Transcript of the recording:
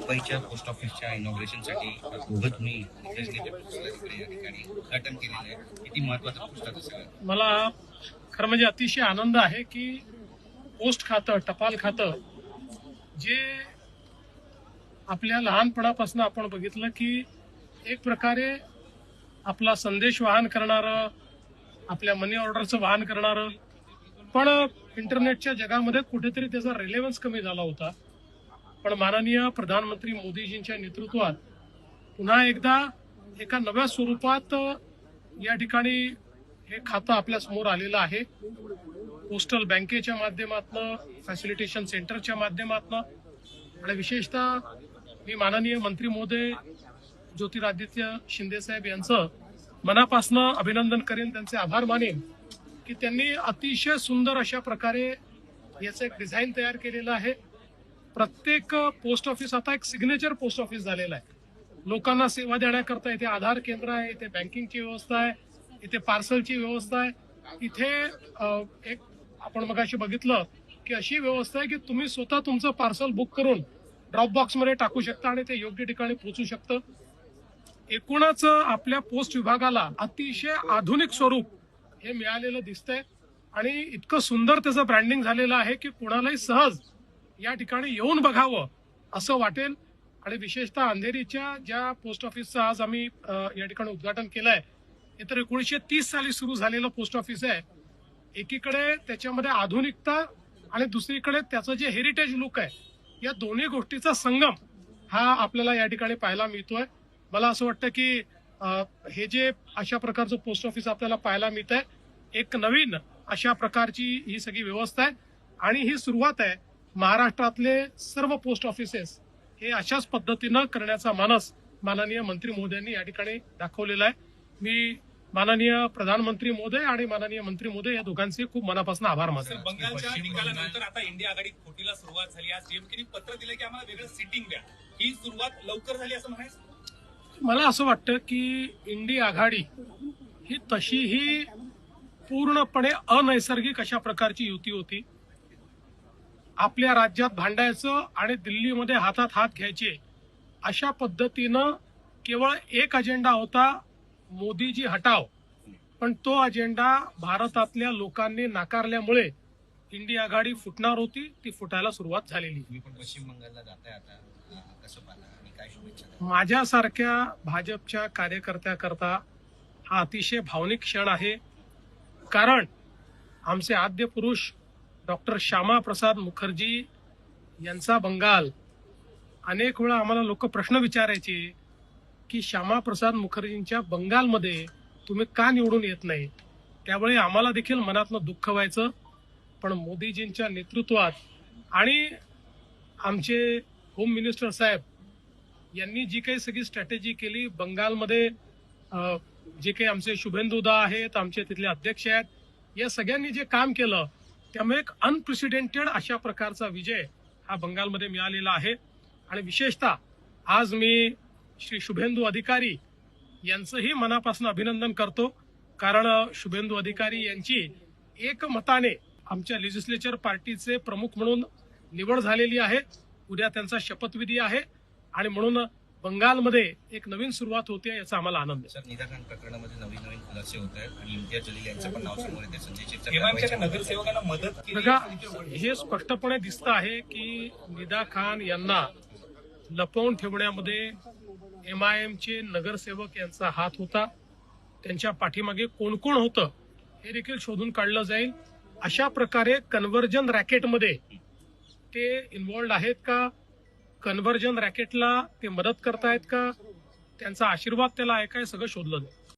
मुंबईच्या पोस्ट ऑफिसच्या इनॉग्रेशनसाठी दोघं तुम्ही दिग्गज नेते पोहोचला तिकडे या ठिकाणी उद्घाटन केलेलं आहे. किती महत्वाचं पुस्तक असेल? मला खरं म्हणजे अतिशय आनंद आहे की पोस्ट खातं, टपाल खातं जे आपल्या लहानपणापासून आपण बघितलं की एक प्रकारे आपला संदेश वाहन करणारं, आपल्या मनी ऑर्डरचं वाहन करणारं, पण इंटरनेटच्या जगामध्ये कुठेतरी त्याचा रिलेव्हन्स कमी झाला होता. पण माननीय प्रधानमंत्री मोदीजींच्या नेतृत्वात पुन्हा एकदा एका नव्या स्वरूपात या ठिकाणी हे खातं आपल्या समोर आलेलं आहे. पोस्टल बँकेच्या माध्यमातून, फॅसिलिटेशन सेंटरच्या माध्यमातून आणि विशेषतः मी माननीय मंत्री महोदय ज्योतिरादित्य शिंदे साहेब यांचं मनापासून अभिनंदन करेन, त्यांचे आभार मानेन की त्यांनी अतिशय सुंदर अशा प्रकारे याचं एक डिझाईन तयार केलेलं आहे. प्रत्येक पोस्ट ऑफिस आता एक सिग्नेचर पोस्ट ऑफिस झालेलं आहे. लोकांना सेवा देण्याकरता इथे आधार केंद्र आहे, इथे बँकिंगची व्यवस्था आहे, इथे पार्सलची व्यवस्था आहे, इथे एक आपण मगाशी बघितलं की अशी व्यवस्था आहे की तुम्ही स्वतः तुमचं पार्सल बुक करून ड्रॉप बॉक्समध्ये टाकू शकता आणि ते योग्य ठिकाणी पोहोचू शकतं. एकूणच आपल्या पोस्ट विभागाला अतिशय आधुनिक स्वरूप हे मिळालेलं दिसतंय आणि इतकं सुंदर त्याचं ब्रँडिंग झालेलं आहे की कुणालाही सहज या ठिकाणी येऊन बघावं असं वाटेल. आणि विशेषतः अंधेरीच्या ज्या पोस्ट ऑफिसचं आज आम्ही या ठिकाणी उद्घाटन केलंय, हे तर 1930 साली सुरू झालेलं पोस्ट ऑफिस आहे. एकीकडे त्याच्यामध्ये आधुनिकता आणि दुसरीकडे त्याचं जे हेरिटेज लुक आहे, या दोन्ही गोष्टीचा संगम हा आपल्याला या ठिकाणी पाहायला मिळतोय. मला असं वाटतं की हे जे अशा प्रकारचं पोस्ट ऑफिस आपल्याला पाहायला मिळत आहे, एक नवीन अशा प्रकारची ही सगळी व्यवस्था आहे आणि ही सुरुवात आहे. महाराष्ट्रातले सर्व पोस्ट ऑफिसेस हे अशाच पद्धतीनं करण्याचा मानस माननीय मंत्री महोदयांनी या ठिकाणी दाखवलेला आहे. मी माननीय प्रधानमंत्री महोदय आणि माननीय मंत्री महोदय या दोघांचे खूप मनापासून आभार मानतो. बंगालच्या निकालानंतर आता इंडिया आघाडी खोटीला सुरुवात झाली. आज डीएमकेने पत्र दिलं की आम्हाला वेगळं सिटिंग द्या. ही सुरुवात लवकर झाली असं म्हणायचं? मला असं वाटतं की इंडिया आघाडी ही तशीही पूर्णपणे अनैसर्गिक अशा प्रकारची युती होती. आपल्या राज्यात भांडायचं आणि दिल्लीमध्ये हातात हात घ्यायचे अशा पद्धतीनं केवळ एक अजेंडा होता, मोदीजी हटाव. पण तो अजेंडा भारतातल्या लोकांनी नाकारल्यामुळे इंडिया आघाडी फुटणार होती, ती फुटायला सुरुवात झालेली. तुम्ही पण पश्चिम बंगालला जाताय आता, कसं पाहता आणि काय शुभेच्छा? माझ्यासारख्या भाजपच्या कार्यकर्त्याकरता हा अतिशय भावनिक क्षण आहे. कारण आमचे आद्य पुरुष डॉक्टर श्यामा प्रसाद मुखर्जी यांचा बंगाल, अनेक वेळा आम्हाला लोक प्रश्न विचारायचे की श्यामा प्रसाद मुखर्जींच्या बंगालमध्ये तुम्ही का निवडून येत नाही. त्यावेळी आम्हाला देखील मनातनं दुःख व्हायचं. पण मोदीजींच्या नेतृत्वात आणि आमचे होम मिनिस्टर साहेब यांनी जी काही सगळी स्ट्रॅटेजी केली, बंगालमध्ये जे काही आमचे शुभेंदुदा आहेत, आमचे तिथले अध्यक्ष आहेत, या सगळ्यांनी जे काम केलं, त्यामुळे एक अनप्रेसिडेंटेड अशा प्रकारचा विजय हा बंगालमध्ये मिळालेला आहे. आणि विशेषतः आज मी श्री शुभेंदू अधिकारी यांचंही मनापासून अभिनंदन करतो. कारण शुभेंदू अधिकारी यांची एकमताने आमच्या लेजिस्लेचर पार्टीचे प्रमुख म्हणून निवड झालेली आहे. उद्या त्यांचा शपथविधी आहे आणि म्हणून बंगालमध्ये एक नवीन सुरुवात होते याचा आम्हाला आनंद आहे. सर, निदा खान प्रकरणामध्ये नवीन नवीन खुलासे होत आहेत आणि इम्तियाज जलील यांचं पण नाव समोर येते. संजय चिपचा नगरसेवकांना मदत केली. बघा, हे स्पष्टपणे दिसतं आहे की निदा खान यांना लपवून ठेवण्यामध्ये MIMचे नगरसेवक यांचा हात होता. त्यांच्या पाठीमागे कोण कोण होतं हे देखील शोधून काढलं जाईल. अशा प्रकारे कन्व्हर्जन रॅकेटमध्ये ते इन्व्हॉल्ड आहेत का, कन्व्हर्जन रॅकेटला ते मदत करतायत का, त्यांचा आशीर्वाद त्याला आहे काय, सगळं शोधलं जाईल.